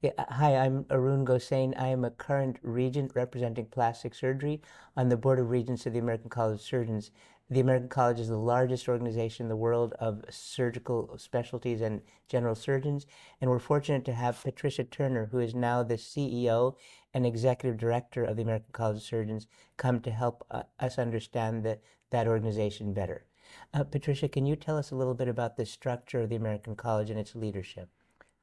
Yeah, hi, I'm Arun Gosain. I am a current regent representing plastic surgery on the Board of Regents of the American College of Surgeons. The American College is the largest organization in the world of surgical specialties and general surgeons, and we're fortunate to have Patricia Turner, who is now the CEO and Executive Director of the American College of Surgeons, come to help us understand that organization better. Patricia, can you tell us a little bit about the structure of the American College and its leadership?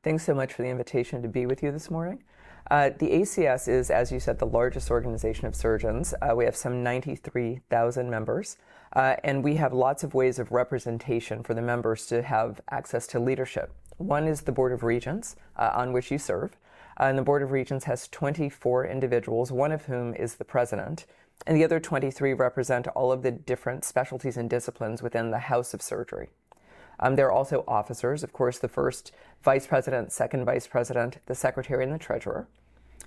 Thanks so much for the invitation to be with you this morning. The ACS is, as you said, the largest organization of surgeons. We have some 93,000 members, and we have lots of ways of representation for the members to have access to leadership. One is the Board of Regents, on which you serve. And the Board of Regents has 24 individuals, one of whom is the president, and the other 23 represent all of the different specialties and disciplines within the House of Surgery. There are also officers, of course, the first vice president, second vice president, the secretary, and the treasurer.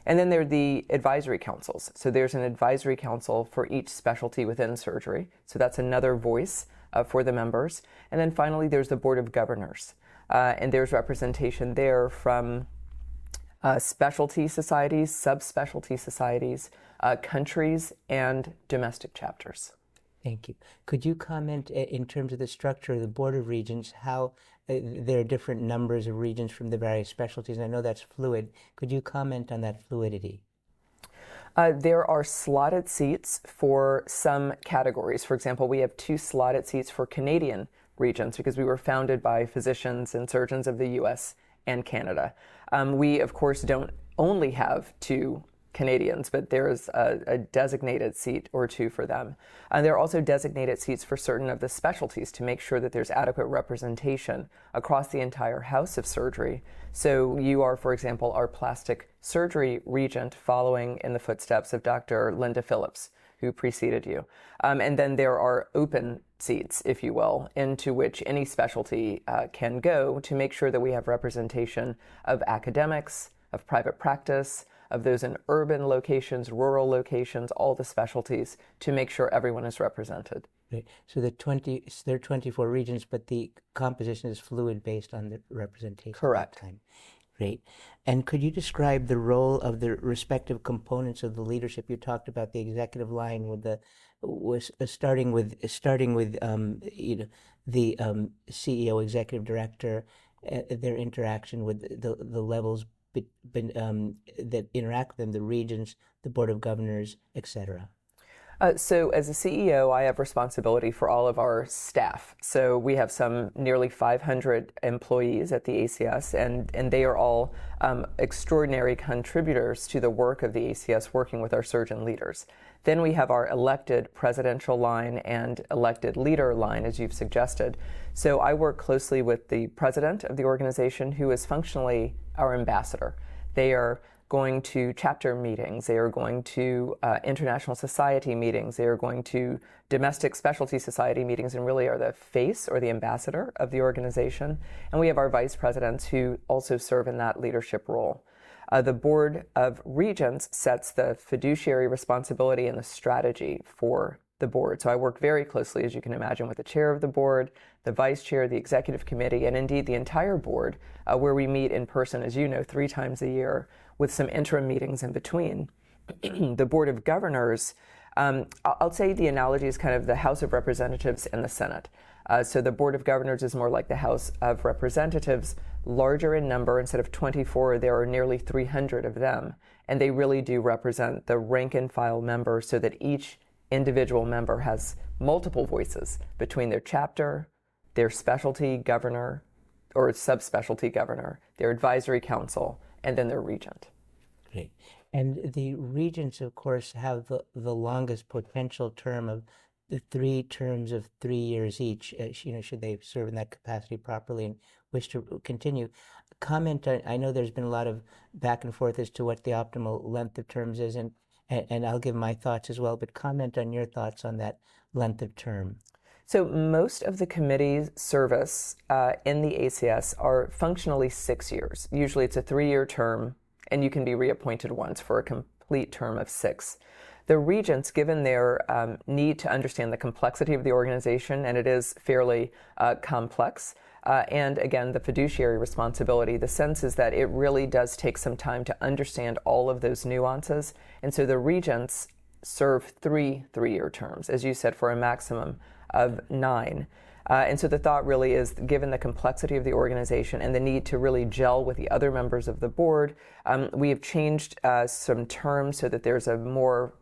And then there are the advisory councils. So there's an advisory council for each specialty within surgery. So that's another voice for the members. And then finally, there's the board of governors. And there's representation there from specialty societies, subspecialty societies, countries, and domestic chapters. Thank you. Could you comment in terms of the structure of the Board of Regents, how there are different numbers of regents from the various specialties? I know that's fluid. Could you comment on that fluidity? There are slotted seats for some categories. For example, we have 2 slotted seats for Canadian regents because we were founded by physicians and surgeons of the U.S. and Canada. We, of course, don't only have 2 Canadians, but there's a designated seat or 2 for them. And there are also designated seats for certain of the specialties to make sure that there's adequate representation across the entire house of surgery. So you are, for example, our plastic surgery regent, following in the footsteps of Dr. Linda Phillips, who preceded you. And then there are open seats, if you will, into which any specialty can go to make sure that we have representation of academics, of private practice, of those in urban locations, rural locations, all the specialties, to make sure everyone is represented. Right. So there are 24 regions, but the composition is fluid based on the representation. Correct. Time. Great. And could you describe the role of the respective components of the leadership? You talked about the executive line with starting with the CEO, executive director, their interaction with the levels that interact with them, the regents, the board of governors, etc. So as a CEO, I have responsibility for all of our staff. So we have some nearly 500 employees at the ACS, and they are all extraordinary contributors to the work of the ACS, working with our surgeon leaders. Then we have our elected presidential line and elected leader line, as you've suggested. So I work closely with the president of the organization, who is functionally our ambassador. They are going to chapter meetings, they are going to international society meetings, they are going to domestic specialty society meetings, and really are the face or the ambassador of the organization. And we have our vice presidents who also serve in that leadership role. The Board of Regents sets the fiduciary responsibility and the strategy for the board. So I work very closely, as you can imagine, with the chair of the board, the vice chair, the executive committee, and indeed the entire board, where we meet in person, as you know, 3 times a year, with some interim meetings in between. The Board of Governors, I'll say the analogy is kind of the House of Representatives and the Senate. So the Board of Governors is more like the House of Representatives, larger in number. Instead of 24, there are nearly 300 of them. And they really do represent the rank and file members, so that each individual member has multiple voices between their chapter, their specialty governor or subspecialty governor, their advisory council, and then their regent. Great. And the regents, of course, have the longest potential term of the 3 terms of 3 years each, should they serve in that capacity properly and wish to continue. Comment on, I know there's been a lot of back and forth as to what the optimal length of terms is, and I'll give my thoughts as well, but comment on your thoughts on that length of term. So most of the committee's service in the ACS are functionally 6 years. Usually it's a 3-year term, and you can be reappointed once for a complete term of 6. The regents, given their need to understand the complexity of the organization, and it is fairly complex, and again, the fiduciary responsibility. The sense is that it really does take some time to understand all of those nuances. And so the regents serve three-year terms, as you said, for a maximum of 9. And so the thought really is, given the complexity of the organization and the need to really gel with the other members of the board, we have changed some terms so that there's a more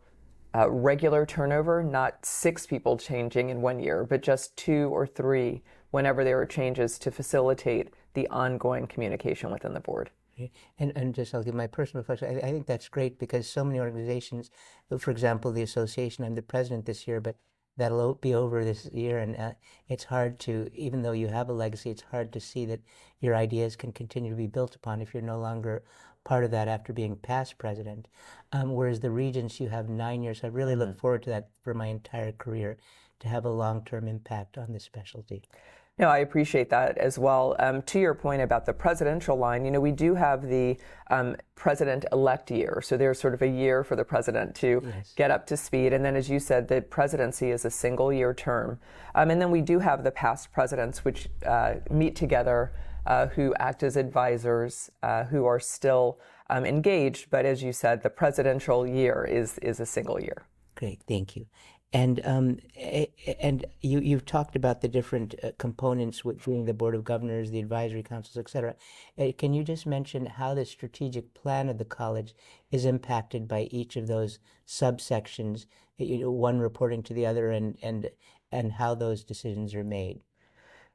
regular turnover, not 6 people changing in 1 year, but just 2 or 3 whenever there are changes to facilitate the ongoing communication within the board. And just I'll give my personal reflection. I think that's great because so many organizations, for example, the association, I'm the president this year, but that'll be over this year, and it's hard to, even though you have a legacy, it's hard to see that your ideas can continue to be built upon if you're no longer part of that after being past president. Whereas the Regents, you have 9 years. I really look forward to that for my entire career, to have a long-term impact on the specialty. No, I appreciate that as well. To your point about the presidential line, we do have the president-elect year. So there's sort of a year for the president to get up to speed. And then, as you said, the presidency is a single-year term. And then we do have the past presidents, which meet together, who act as advisors, who are still engaged. But as you said, the presidential year is a single year. Great, thank you. And you've talked about the different components, with being the Board of Governors, the advisory councils, et cetera. Can you just mention how the strategic plan of the college is impacted by each of those subsections, one reporting to the other, and how those decisions are made?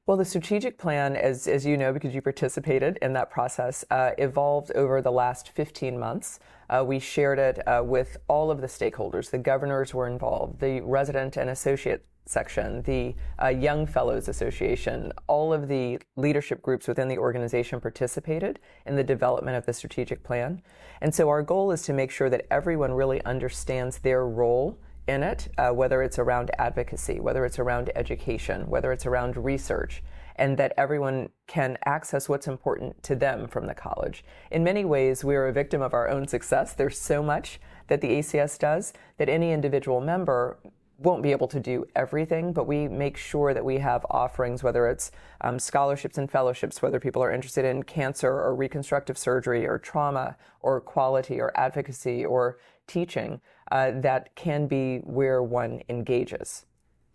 Well, the strategic plan, as you know, because you participated in that process, evolved over the last 15 months. We shared it with all of the stakeholders. The governors were involved, the resident and associate section, the Young Fellows Association, all of the leadership groups within the organization participated in the development of the strategic plan. And so our goal is to make sure that everyone really understands their role in it, whether it's around advocacy, whether it's around education, whether it's around research, and that everyone can access what's important to them from the college. In many ways, we are a victim of our own success. There's so much that the ACS does that any individual member won't be able to do everything, but we make sure that we have offerings, whether it's scholarships and fellowships, whether people are interested in cancer or reconstructive surgery or trauma or quality or advocacy or teaching, that can be where one engages.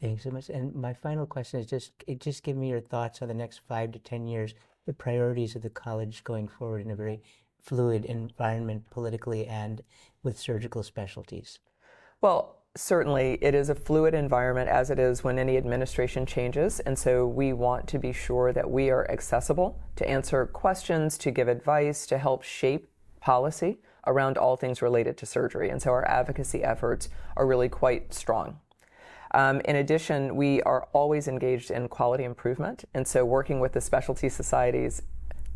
Thanks so much. And my final question is just give me your thoughts on the next 5 to 10 years, the priorities of the college going forward in a very fluid environment politically and with surgical specialties. Well, certainly it is a fluid environment, as it is when any administration changes. And so we want to be sure that we are accessible to answer questions, to give advice, to help shape policy around all things related to surgery. And so our advocacy efforts are really quite strong. In addition, we are always engaged in quality improvement. And so working with the specialty societies,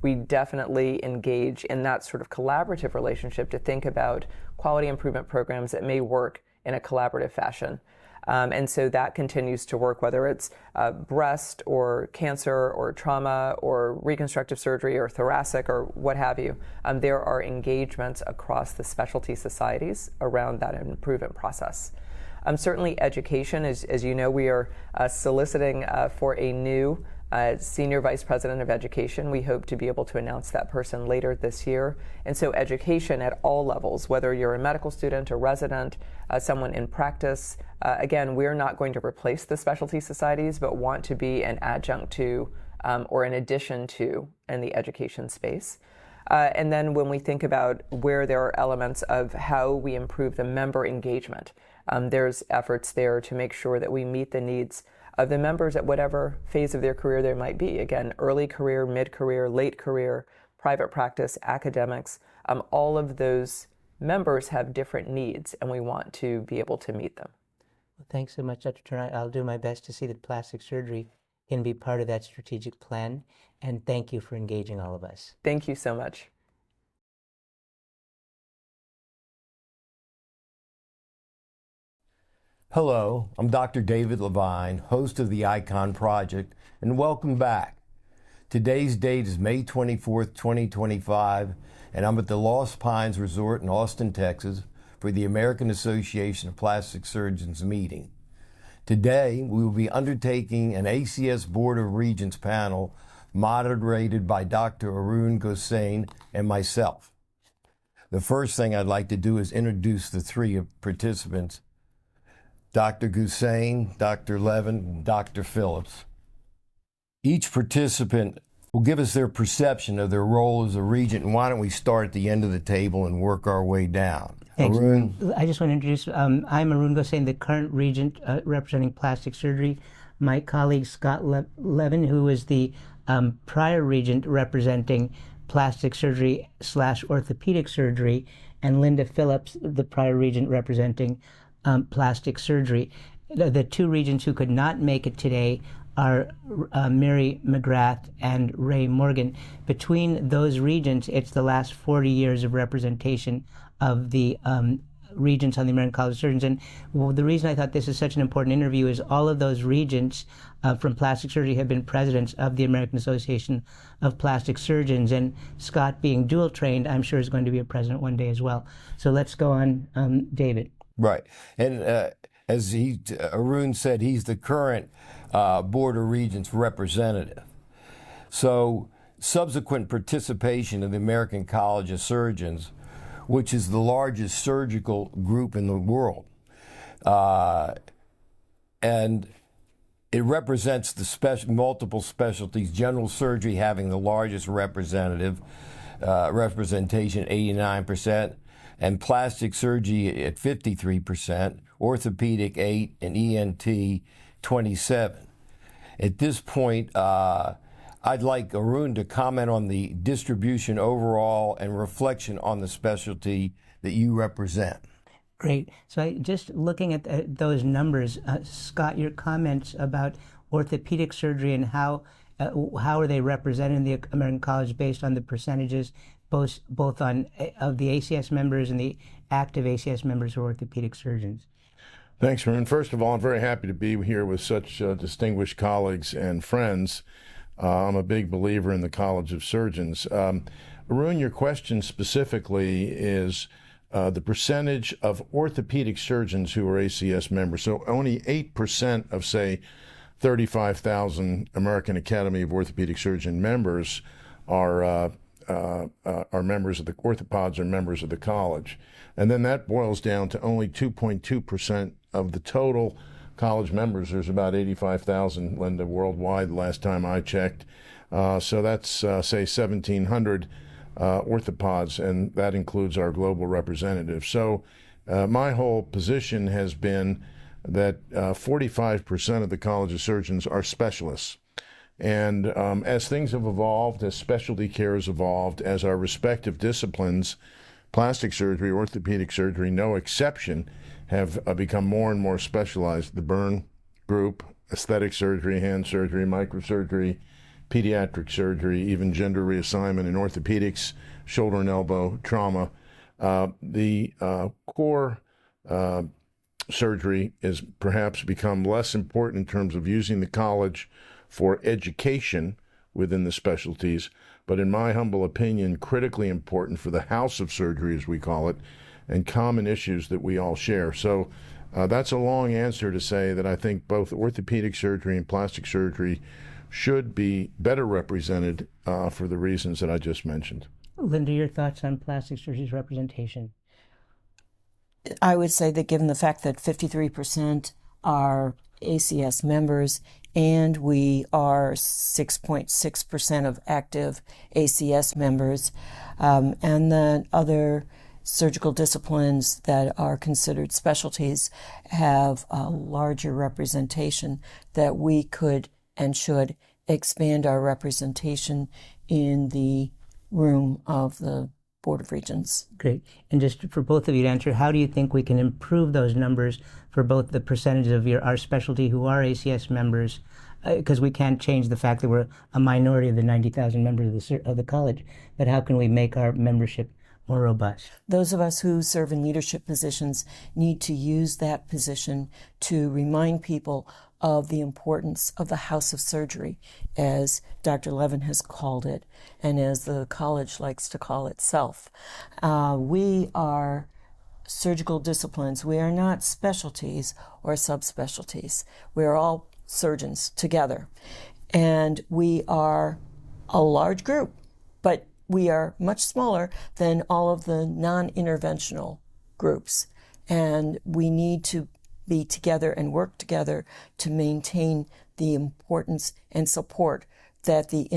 we definitely engage in that sort of collaborative relationship to think about quality improvement programs that may work in a collaborative fashion. And so that continues to work, whether it's breast or cancer or trauma or reconstructive surgery or thoracic or what have you. There are engagements across the specialty societies around that improvement process. Certainly education, as you know, we are soliciting for a new Senior Vice President of Education. We hope to be able to announce that person later this year. And so education at all levels, whether you're a medical student, a resident, someone in practice, again, we're not going to replace the specialty societies, but want to be an adjunct to or an addition to in the education space. And then when we think about where there are elements of how we improve the member engagement, there's efforts there to make sure that we meet the needs of the members at whatever phase of their career there might be. Again, early career, mid-career, late career, private practice, academics, all of those members have different needs, and we want to be able to meet them. Well, thanks so much, Dr. Turner. I'll do my best to see that plastic surgery can be part of that strategic plan, and thank you for engaging all of us. Thank you so much. Hello, I'm Dr. David Levine, host of the ICON Project, and welcome back. Today's date is May 24th, 2025, and I'm at the Lost Pines Resort in Austin, Texas, for the American Association of Plastic Surgeons meeting. Today, we will be undertaking an ACS Board of Regents panel moderated by Dr. Arun Gosain and myself. The first thing I'd like to do is introduce the three participants, Dr. Gosain, Dr. Levin, and Dr. Phillips. Each participant will give us their perception of their role as a regent, and why don't we start at the end of the table and work our way down. Thanks. Arun? I just want to introduce, I'm Arun Gosain, the current regent representing plastic surgery. My colleague Scott Levin, who was the prior regent representing plastic surgery / orthopedic surgery, and Linda Phillips, the prior regent representing plastic surgery. The two regents who could not make it today are Mary McGrath and Ray Morgan. Between those regents, it's the last 40 years of representation of the regents on the American College of Surgeons. And the reason I thought this is such an important interview is all of those regents from plastic surgery have been presidents of the American Association of Plastic Surgeons. And Scott, being dual trained, I'm sure is going to be a president one day as well. So let's go on, David. Right. And as Arun said, he's the current Board of Regents representative. So subsequent participation of the American College of Surgeons, which is the largest surgical group in the world, and it represents the multiple specialties, general surgery having the largest representation, 89%, and plastic surgery at 53%, orthopedic 8%, and ENT 27%. At this point, I'd like Arun to comment on the distribution overall and reflection on the specialty that you represent. Great. So just looking at those numbers, Scott, your comments about orthopedic surgery and how are they represented in the American College based on the percentages, both on of the ACS members and the active ACS members who are orthopedic surgeons? Thanks, Arun. First of all, I'm very happy to be here with such distinguished colleagues and friends. I'm a big believer in the College of Surgeons. Arun, your question specifically is the percentage of orthopedic surgeons who are ACS members. So only 8% of, say, 35,000 American Academy of Orthopedic Surgeon members are members of the orthopods, are members of the college. And then that boils down to only 2.2% of the total college members. There's about 85,000, Linda, worldwide, last time I checked. So that's, say, 1,700 orthopods, and that includes our global representative. So my whole position has been that 45% of the College of Surgeons are specialists. And as things have evolved, as specialty care has evolved, as our respective disciplines, plastic surgery, orthopedic surgery, no exception, have become more and more specialized. The burn group, aesthetic surgery, hand surgery, microsurgery, pediatric surgery, even gender reassignment in orthopedics, shoulder and elbow trauma. The core surgery has perhaps become less important in terms of using the college for education within the specialties, but in my humble opinion, critically important for the house of surgery, as we call it, and common issues that we all share. So that's a long answer to say that I think both orthopedic surgery and plastic surgery should be better represented for the reasons that I just mentioned. Linda, your thoughts on plastic surgery's representation? I would say that given the fact that 53% are ACS members and we are 6.6% of active ACS members, and the other surgical disciplines that are considered specialties have a larger representation, that we could and should expand our representation in the room of the Board of Regents. Great. And just for both of you to answer, how do you think we can improve those numbers for both the percentage of our specialty who are ACS members, because we can't change the fact that we're a minority of the 90,000 members of the college, but how can we make our membership more robust? Those of us who serve in leadership positions need to use that position to remind people of the importance of the house of surgery, as Dr. Levin has called it, and as the college likes to call itself. We are surgical disciplines. We are not specialties or subspecialties. We are all surgeons together. And we are a large group, but we are much smaller than all of the non-interventional groups. And we need to be together and work together to maintain the importance and support that the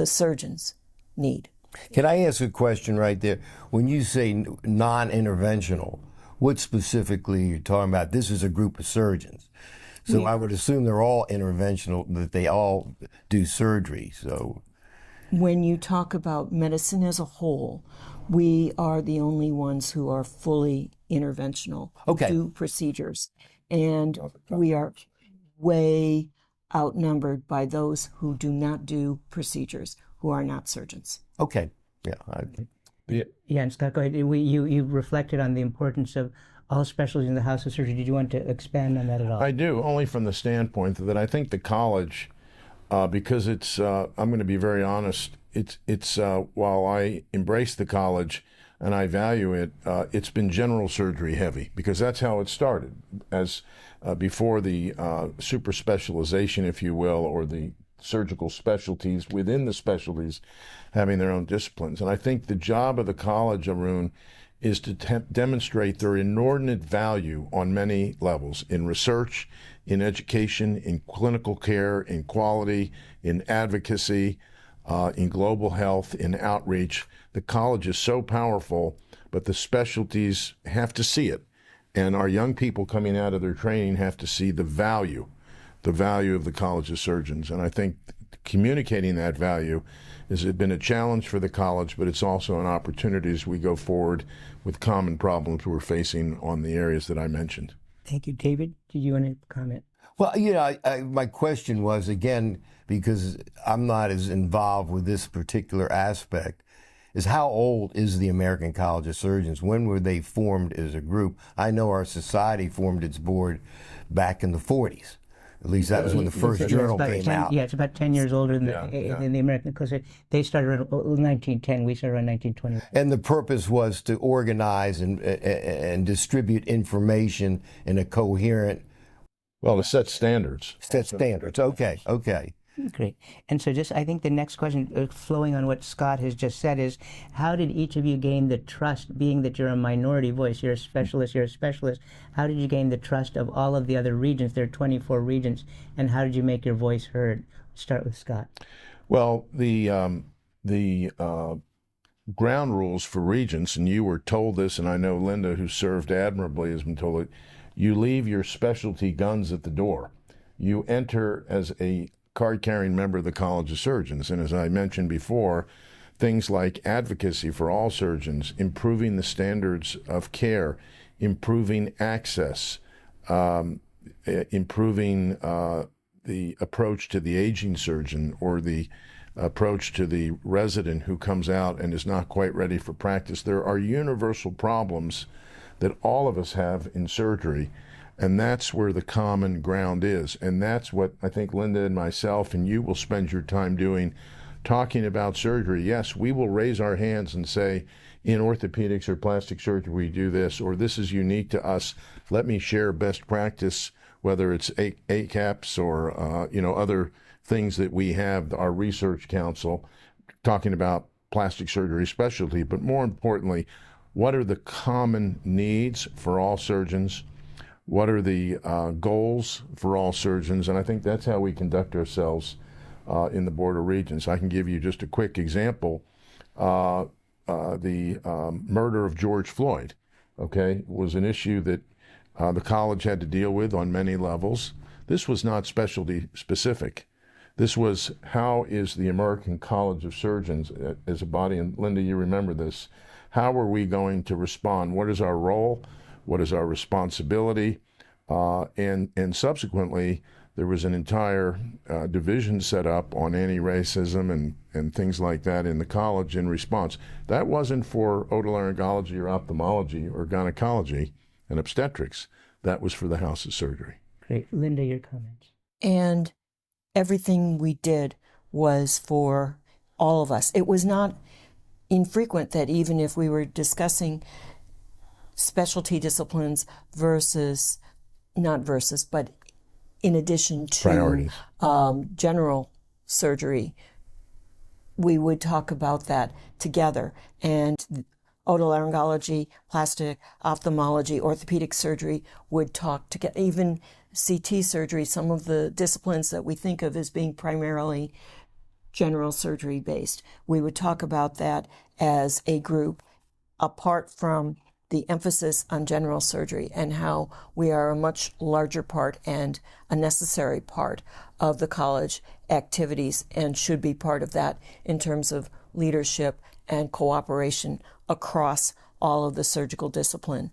surgeons need. Can I ask a question right there? When you say non-interventional, what specifically you're talking about? This is a group of surgeons. So I would assume they're all interventional, that they all do surgery. So when you talk about medicine as a whole, we are the only ones who are fully interventional, do procedures. And we are way outnumbered by those who do not do procedures, who are not surgeons. Okay. Yeah. Yeah, and Scott, go ahead. You reflected on the importance of all specialties in the House of Surgery. Did you want to expand on that at all? I do, only from the standpoint that I think the college, because it's, I'm going to be very honest, it's while I embrace the college and I value it, it's been general surgery heavy, because that's how it started, as before the super specialization, if you will, or the surgical specialties within the specialties having their own disciplines. And I think the job of the college, Arun, is to demonstrate their inordinate value on many levels, in research, in education, in clinical care, in quality, in advocacy, in global health, in outreach. The college is so powerful, but the specialties have to see it. And our young people coming out of their training have to see the value of the College of Surgeons. And I think communicating that value has been a challenge for the college, but it's also an opportunity as we go forward with common problems we're facing on the areas that I mentioned. Thank you. David, did you want to comment? Well, my question was, again, because I'm not as involved with this particular aspect, is how old is the American College of Surgeons? When were they formed as a group? I know our society formed its board back in the 40s. At least that was when the first journal came out. Yeah, it's about 10 years older than the American, because they started around 1910, we started around 1920. And the purpose was to organize and distribute information in a coherent... Well, to set standards. Set standards, okay. Great. And so I think the next question, flowing on what Scott has just said, is how did each of you gain the trust, being that you're a minority voice, you're a specialist, how did you gain the trust of all of the other regions? There are 24 regions, and how did you make your voice heard? Start with Scott. Well, the ground rules for regents, and you were told this, and I know Linda, who served admirably, has been told it, you leave your specialty guns at the door. You enter as a card-carrying member of the College of Surgeons. And as I mentioned before, things like advocacy for all surgeons, improving the standards of care, improving access, improving the approach to the aging surgeon, or the approach to the resident who comes out and is not quite ready for practice. There are universal problems that all of us have in surgery. And that's where the common ground is. And that's what I think Linda and myself and you will spend your time doing, talking about surgery. Yes, we will raise our hands and say, in orthopedics or plastic surgery, we do this, or this is unique to us. Let me share best practice, whether it's ACAPS or other things that we have, our research council, talking about plastic surgery specialty. But more importantly, what are the common needs for all surgeons? What are the goals for all surgeons? And I think that's how we conduct ourselves in the Board of Regents. I can give you just a quick example. The murder of George Floyd, was an issue that the college had to deal with on many levels. This was not specialty specific. This was, how is the American College of Surgeons as a body, and Linda, you remember this, how are we going to respond? What is our role? What is our responsibility? And subsequently, there was an entire division set up on anti-racism and things like that in the college in response. That wasn't for otolaryngology or ophthalmology or gynecology and obstetrics. That was for the House of Surgery. Great. Linda, your comments. And everything we did was for all of us. It was not infrequent that even if we were discussing specialty disciplines but in addition to priorities, general surgery, we would talk about that together. And otolaryngology, plastic, ophthalmology, orthopedic surgery would talk together. Even CT surgery, some of the disciplines that we think of as being primarily general surgery based, we would talk about that as a group apart from the emphasis on general surgery and how we are a much larger part and a necessary part of the college activities and should be part of that in terms of leadership and cooperation across all of the surgical disciplines.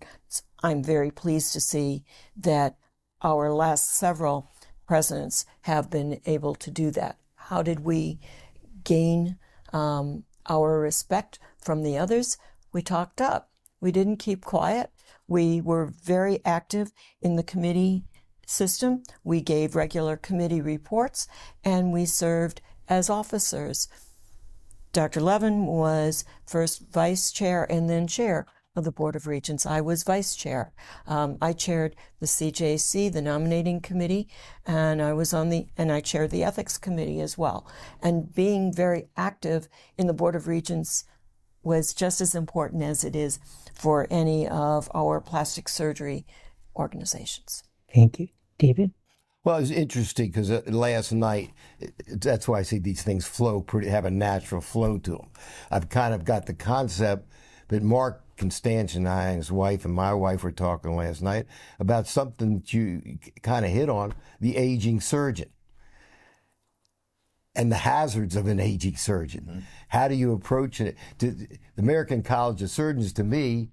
I'm very pleased to see that our last several presidents have been able to do that. How did we gain our respect from the others? We talked up. We didn't keep quiet. We were very active in the committee system. We gave regular committee reports, and we served as officers. Dr. Levin was first vice chair and then chair of the Board of Regents. I was vice chair. I chaired the CJC, the nominating committee, and I chaired the ethics committee as well. And being very active in the Board of Regents was just as important as it is for any of our plastic surgery organizations. Thank you. David? Well, it's interesting because last night, that's why I say these things have a natural flow to them. I've kind of got the concept, but Mark Constantia and I and his wife and my wife were talking last night about something that you kind of hit on, the aging surgeon and the hazards of an aging surgeon. Mm-hmm. How do you approach it? The American College of Surgeons, to me,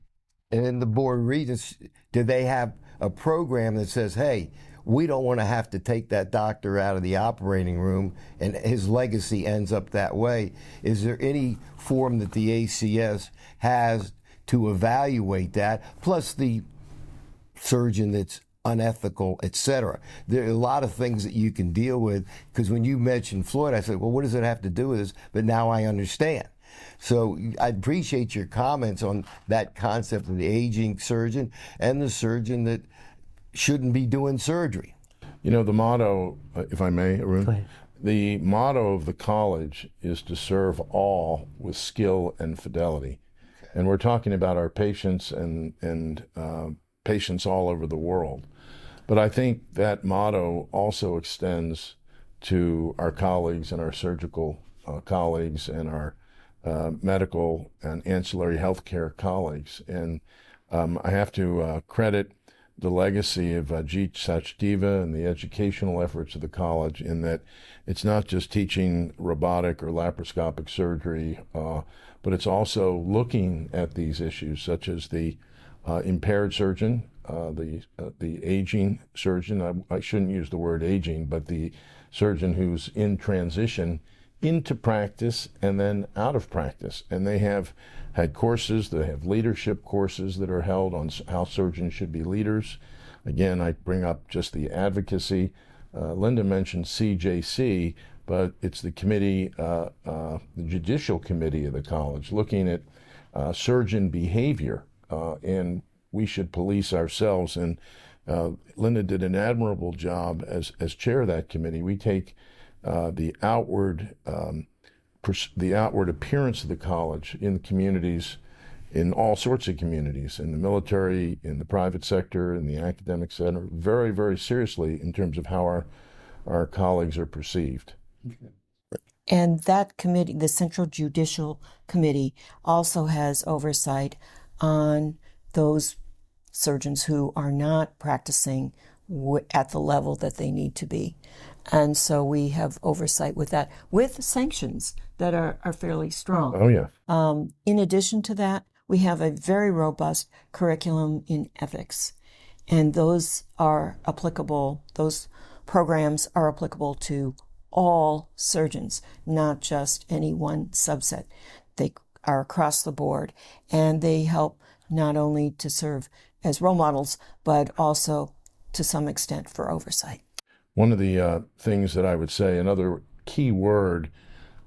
and the Board of Regents, do they have a program that says, hey, we don't want to have to take that doctor out of the operating room and his legacy ends up that way? Is there any form that the ACS has to evaluate that, plus the surgeon that's unethical, etc.? There are a lot of things that you can deal with, because when you mentioned Floyd, I said, well, what does it have to do with this? But now I understand. So I appreciate your comments on that concept of the aging surgeon and the surgeon that shouldn't be doing surgery. You know, the motto, if I may, Arun, Go ahead. The motto of the college is to serve all with skill and fidelity. And we're talking about our patients and patients all over the world. But I think that motto also extends to our colleagues and our surgical colleagues and our medical and ancillary healthcare colleagues. And I have to credit the legacy of Jeet Sachdeva and the educational efforts of the college, in that it's not just teaching robotic or laparoscopic surgery, but it's also looking at these issues such as the impaired surgeon, the aging surgeon. I shouldn't use the word aging, but the surgeon who's in transition into practice and then out of practice. And they have had courses, they have leadership courses that are held on how surgeons should be leaders. Again, I bring up just the advocacy. Linda mentioned CJC, but it's the committee, the judicial committee of the college, looking at surgeon behavior, and we should police ourselves. And Linda did an admirable job as chair of that committee. We take the outward appearance of the college in the communities, in all sorts of communities, in the military, in the private sector, in the academic center, very, very seriously in terms of how our colleagues are perceived. And that committee, the Central Judicial Committee, also has oversight on those surgeons who are not practicing at the level that they need to be. And so we have oversight with that, with sanctions that are fairly strong. Oh, yeah. In addition to that, we have a very robust curriculum in ethics. And those programs are applicable to all surgeons, not just any one subset. They are across the board, and they help not only to serve as role models, but also to some extent for oversight. One of the things that I would say, another key word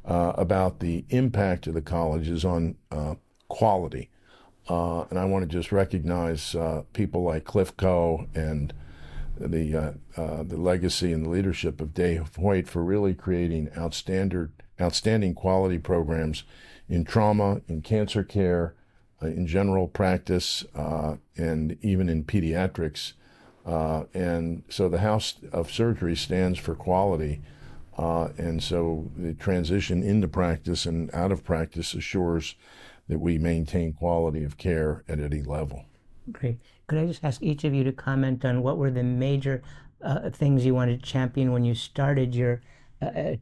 about the impact of the college is on quality. And I want to just recognize people like Cliff Coe and the legacy and the leadership of Dave Hoyt for really creating outstanding quality programs in trauma, in cancer care, in general practice, and even in pediatrics. And so the House of Surgery stands for quality. And so the transition into practice and out of practice assures that we maintain quality of care at any level. Great. Could I just ask each of you to comment on what were the major things you wanted to champion when you started your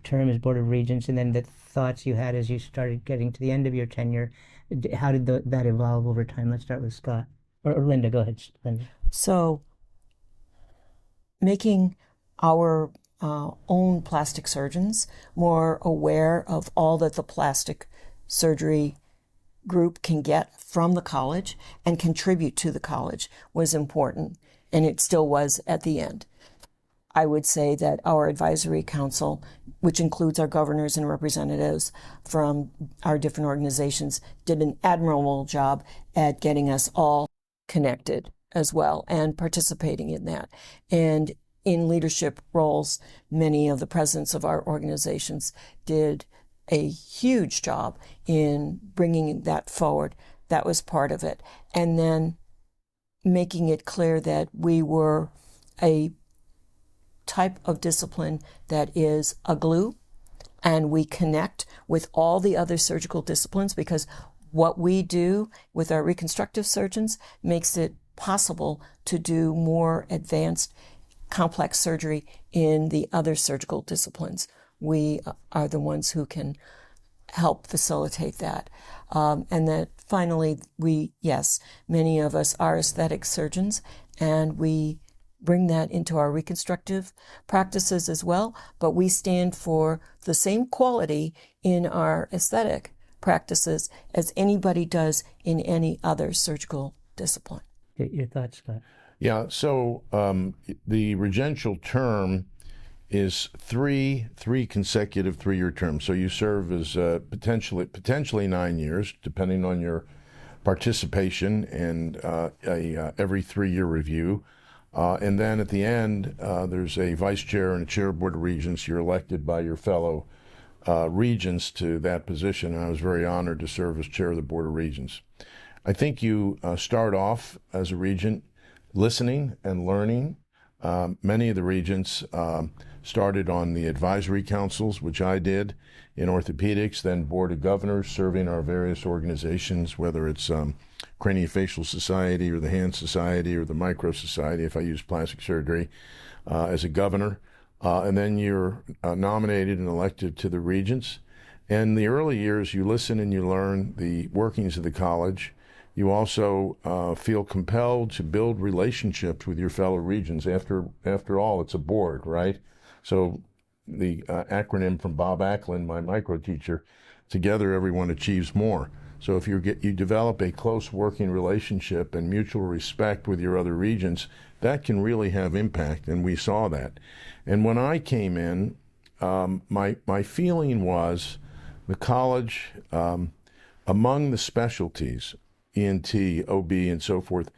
term as Board of Regents, and then the thoughts you had as you started getting to the end of your tenure? How did that evolve over time? Let's start with Scott. Or Linda, go ahead, Linda. So, making our own plastic surgeons more aware of all that the plastic surgery group can get from the college and contribute to the college was important, and it still was at the end. I would say that our advisory council, which includes our governors and representatives from our different organizations, did an admirable job at getting us all connected as well and participating in that. And in leadership roles, many of the presidents of our organizations did a huge job in bringing that forward. That was part of it. And then making it clear that we were a type of discipline that is a glue, and we connect with all the other surgical disciplines, because what we do with our reconstructive surgeons makes it possible to do more advanced complex surgery in the other surgical disciplines. We are the ones who can help facilitate that. And that finally, many of us are aesthetic surgeons, and we bring that into our reconstructive practices as well, but we stand for the same quality in our aesthetic practices as anybody does in any other surgical discipline. Your thoughts, Scott? Yeah, so the regential term is three consecutive 3-year terms. So you serve as potentially 9 years, depending on your participation, and every 3-year review. And then at the end, there's a vice chair and a chair of Board of Regents. You're elected by your fellow regents to that position, and I was very honored to serve as chair of the Board of Regents. I think you start off as a regent listening and learning. Many of the regents started on the advisory councils, which I did in orthopedics, then Board of Governors, serving our various organizations, whether it's Craniofacial Society or the Hand Society or the Micro Society, if I use plastic surgery, as a governor. And then you're nominated and elected to the regents. In the early years, you listen and you learn the workings of the college. You also feel compelled to build relationships with your fellow regents. After all, it's a board, right? So the acronym from Bob Acklin, my micro teacher, together everyone achieves more. So if you develop a close working relationship and mutual respect with your other regents, that can really have impact, and we saw that. And when I came in, my feeling was the college, among the specialties, ENT, OB, and so forth,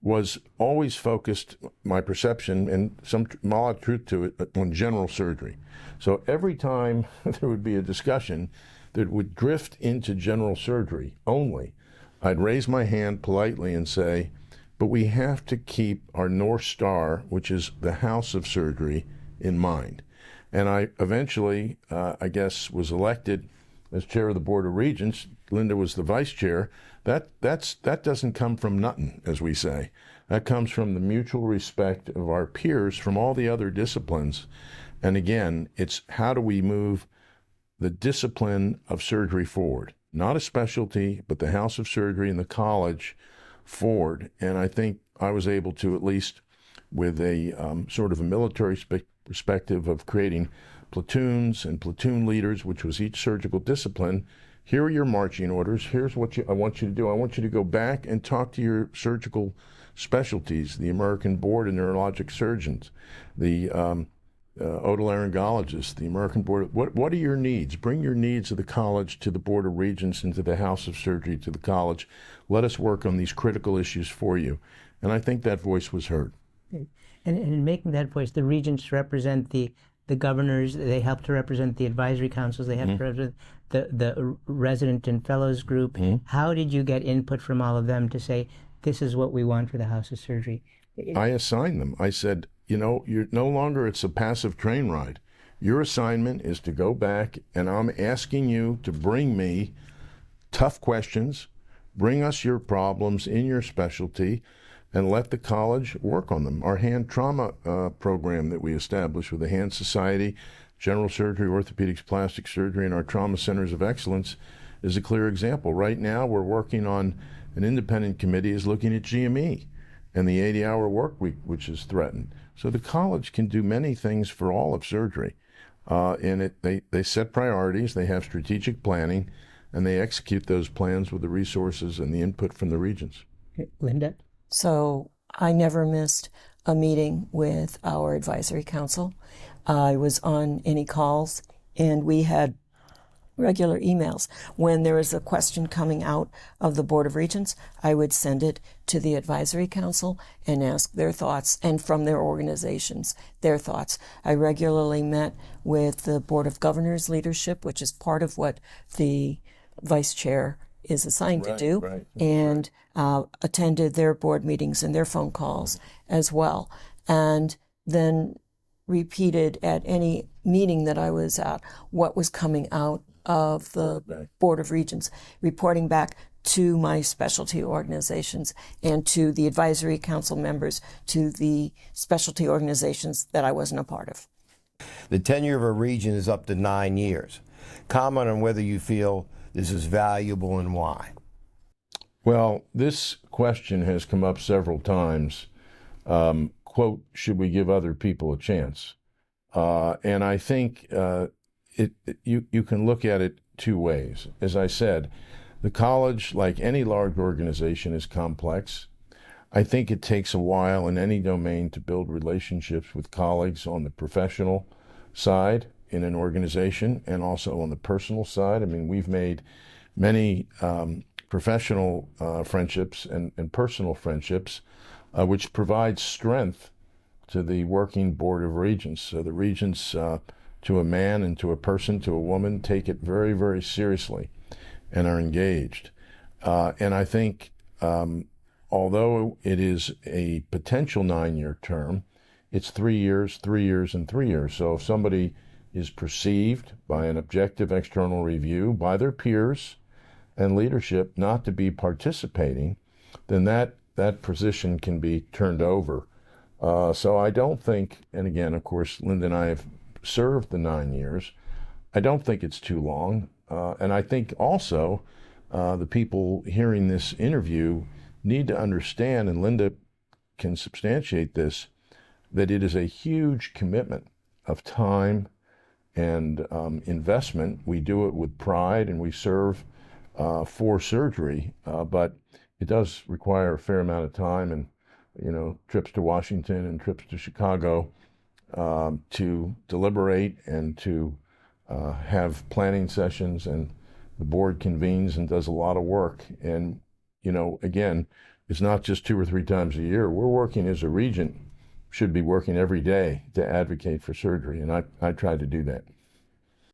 was always focused, my perception, and a lot of truth to it, on general surgery. So every time there would be a discussion that would drift into general surgery only, I'd raise my hand politely and say, but we have to keep our North Star, which is the House of Surgery, in mind. And I eventually, was elected as chair of the Board of Regents. Linda was the vice chair. That doesn't come from nothing, as we say. That comes from the mutual respect of our peers from all the other disciplines. And again, it's how do we move the discipline of surgery forward? Not a specialty, but the House of Surgery and the college forward. And I think I was able to, at least with a sort of a military perspective of creating platoons and platoon leaders, which was each surgical discipline. Here are your marching orders. Here's what I want you to do. I want you to go back and talk to your surgical specialties, the American Board of Neurologic Surgeons, the otolaryngologists, the American Board. What are your needs? Bring your needs of the college to the Board of Regents and to the House of Surgery to the college. Let us work on these critical issues for you. And I think that voice was heard. And in making that voice, the regents represent the governors. They help to represent the advisory councils. They have to represent the resident and fellows group. How did you get input from all of them to say, this is what we want for the House of Surgery? I assigned them. I said, you're no longer, it's a passive train ride. Your assignment is to go back, and I'm asking you to bring me tough questions, bring us your problems in your specialty, and let the college work on them. Our hand trauma program that we established with the Hand Society, General Surgery, Orthopedics, Plastic Surgery, and our Trauma Centers of Excellence is a clear example. Right now, we're working on an independent committee is looking at GME and the 80-hour work week, which is threatened. So the college can do many things for all of surgery. They set priorities, they have strategic planning, and they execute those plans with the resources and the input from the regents. Linda? So I never missed a meeting with our advisory council. I was on any calls, and we had regular emails. When there was a question coming out of the Board of Regents, I would send it to the advisory council and ask their thoughts, and from their organizations, their thoughts. I regularly met with the Board of Governors leadership, which is part of what the vice chair is assigned to do, and attended their board meetings and their phone calls as well. And then repeated at any meeting that I was at what was coming out of the Board of Regents, reporting back to my specialty organizations and to the advisory council members, to the specialty organizations that I wasn't a part of. The tenure of a regent is up to 9 years. Comment on whether you feel this is valuable and why. Well, this question has come up several times. Quote, should we give other people a chance? And I think you can look at it two ways. As I said, the college, like any large organization, is complex. I think it takes a while in any domain to build relationships with colleagues on the professional side in an organization and also on the personal side. I mean, we've made many professional friendships and personal friendships, which provide strength to the working Board of Regents. So the regents, to a man and to a person, to a woman, take it very, very seriously and are engaged. And I think although it is a potential 9-year term, it's 3 years, 3 years, and 3 years. So if somebody is perceived by an objective external review, by their peers and leadership not to be participating, then that position can be turned over. So I don't think, and again, of course, Linda and I have served the 9 years. I don't think it's too long. And I think also the people hearing this interview need to understand, and Linda can substantiate this, that it is a huge commitment of time and investment. We do it with pride and we serve for surgery, but it does require a fair amount of time and, trips to Washington and trips to Chicago to deliberate and to have planning sessions, and the board convenes and does a lot of work. And, again, it's not just 2 or 3 times a year. We're working as a regent, should be working every day to advocate for surgery, and I try to do that.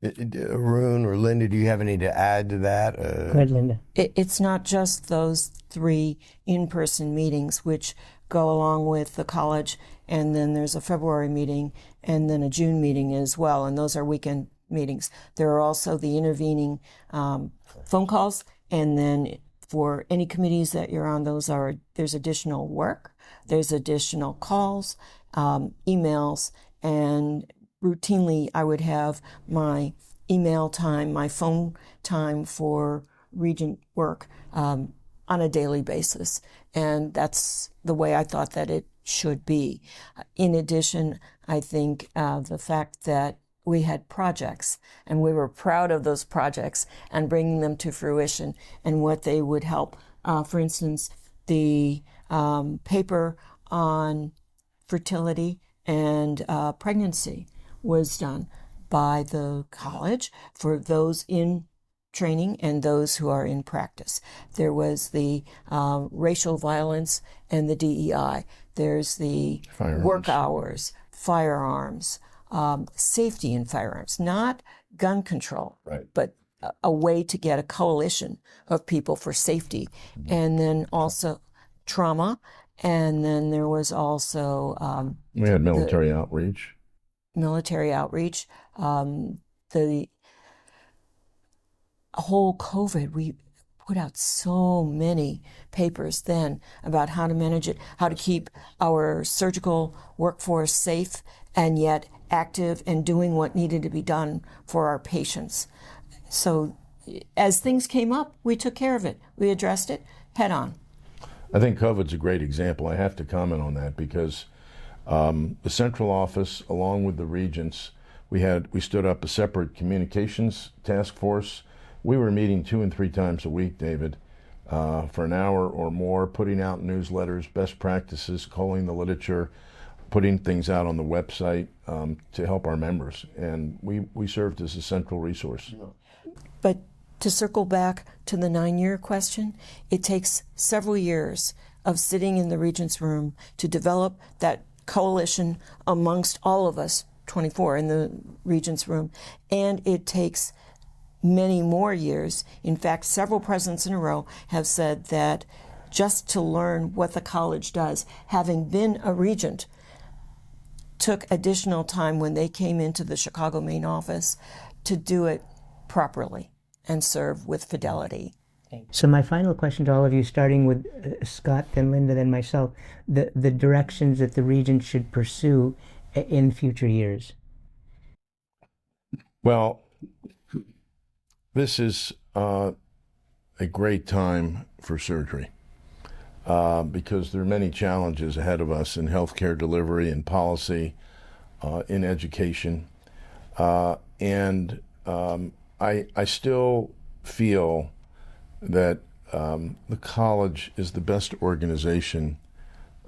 Arun or Linda, do you have any to add to that? Go ahead, Linda. It's not just those 3 in-person meetings, which go along with the college, and then there's a February meeting and then a June meeting as well, and those are weekend meetings. There are also the intervening phone calls, and then for any committees that you're on, there's additional work, there's additional calls, emails, and routinely I would have my email time, my phone time for Regent work on a daily basis. And that's the way I thought that it should be. In addition, I think the fact that we had projects and we were proud of those projects and bringing them to fruition and what they would help. For instance, the paper on fertility and pregnancy was done by the college for those in training and those who are in practice. There was the racial violence and the DEI. There's the work hours, firearms, safety in firearms, not gun control, but a way to get a coalition of people for safety. And then also trauma. And then there was also we had military outreach. Military outreach. The whole COVID, we put out so many papers then about how to manage it, how to keep our surgical workforce safe and yet active and doing what needed to be done for our patients. So as things came up, we took care of it. We addressed it head on. I think COVID's a great example. I have to comment on that because the central office, along with the regents, we stood up a separate communications task force. We were meeting 2 and 3 times a week, David, for an hour or more, putting out newsletters, best practices, culling the literature, putting things out on the website to help our members. And we served as a central resource. But to circle back to the 9-year question, it takes several years of sitting in the Regent's room to develop that coalition amongst all of us, 24 in the Regent's room, and it takes many more years. In fact, several presidents in a row have said that just to learn what the college does, having been a regent, took additional time when they came into the Chicago main office to do it properly and serve with fidelity. So my final question to all of you, starting with Scott, then Linda, then myself, the directions that the Regent should pursue in future years. Well, this is a great time for surgery because there are many challenges ahead of us in healthcare delivery and policy, in education, and I still feel that the college is the best organization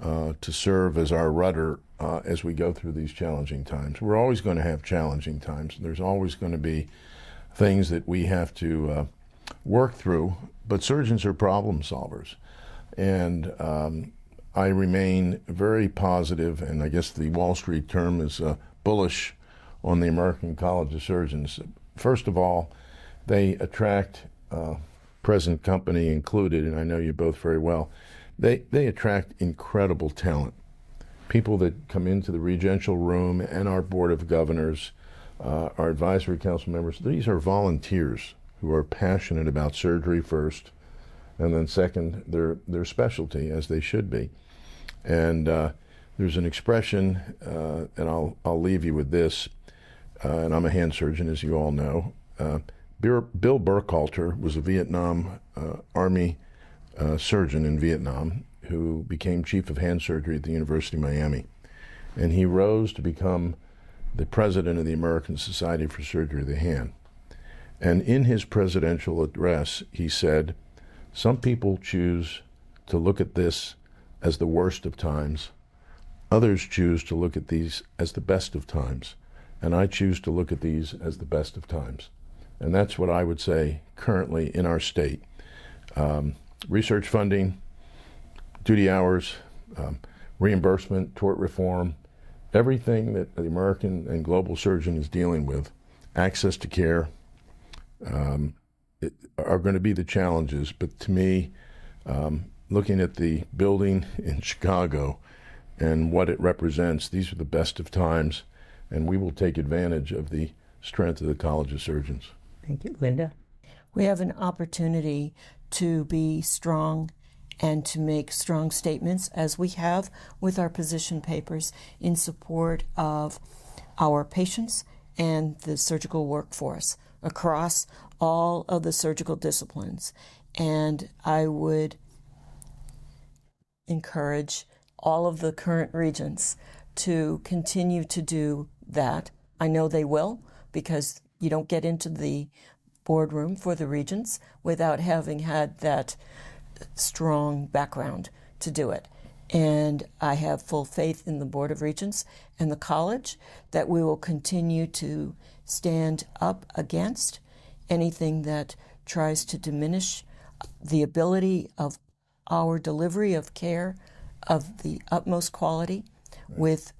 to serve as our rudder as we go through these challenging times. We're always going to have challenging times. There's always going to be things that we have to work through, but surgeons are problem solvers. And I remain very positive, and I guess the Wall Street term is bullish on the American College of Surgeons. First of all, they attract, present company included, and I know you both very well, they attract incredible talent. People that come into the regential room and our board of governors, our advisory council members, these are volunteers who are passionate about surgery first, and then second, their specialty, as they should be. And there's an expression, and I'll leave you with this, and I'm a hand surgeon, as you all know. Bill Burkhalter was a Vietnam Army surgeon in Vietnam who became chief of hand surgery at the University of Miami. And he rose to become the president of the American Society for Surgery of the Hand. And in his presidential address, he said, some people choose to look at this as the worst of times. Others choose to look at these as the best of times. And I choose to look at these as the best of times. And that's what I would say currently in our state. Research funding, duty hours, reimbursement, tort reform, everything that the American and global surgeon is dealing with, access to care, are going to be the challenges. But to me, looking at the building in Chicago and what it represents, these are the best of times, and we will take advantage of the strength of the College of Surgeons. Thank you. Linda? We have an opportunity to be strong and to make strong statements, as we have with our position papers, in support of our patients and the surgical workforce across all of the surgical disciplines. And I would encourage all of the current regents to continue to do that. I know they will, because you don't get into the boardroom for the regents without having had that strong background to do it. And I have full faith in the Board of Regents and the college that we will continue to stand up against anything that tries to diminish the ability of our delivery of care of the utmost quality with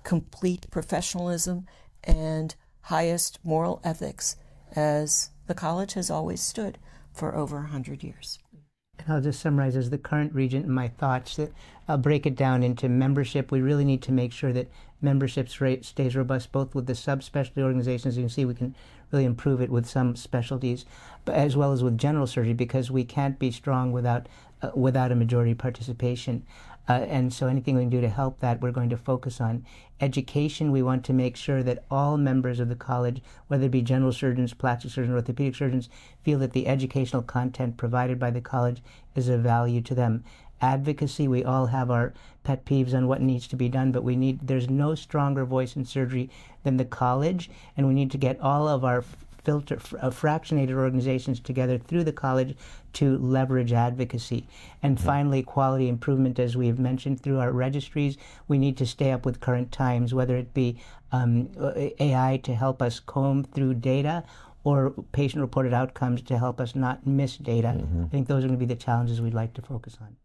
complete professionalism and highest moral ethics, as the college has always stood for over 100 years. And I'll just summarize as the current regent in my thoughts that I'll break it down into membership. We really need to make sure that membership rate stays robust, both with the subspecialty organizations. You can see we can really improve it with some specialties, but as well as with general surgery, because we can't be strong without a majority participation. And so anything we can do to help that, we're going to focus on. Education, we want to make sure that all members of the college, whether it be general surgeons, plastic surgeons, orthopedic surgeons, feel that the educational content provided by the college is of value to them. Advocacy, we all have our pet peeves on what needs to be done, but there's no stronger voice in surgery than the college, and we need to get all of our fractionated organizations together through the college to leverage advocacy. And finally, quality improvement, as we've mentioned through our registries. We need to stay up with current times, whether it be AI to help us comb through data or patient-reported outcomes to help us not miss data. I think those are going to be the challenges we'd like to focus on.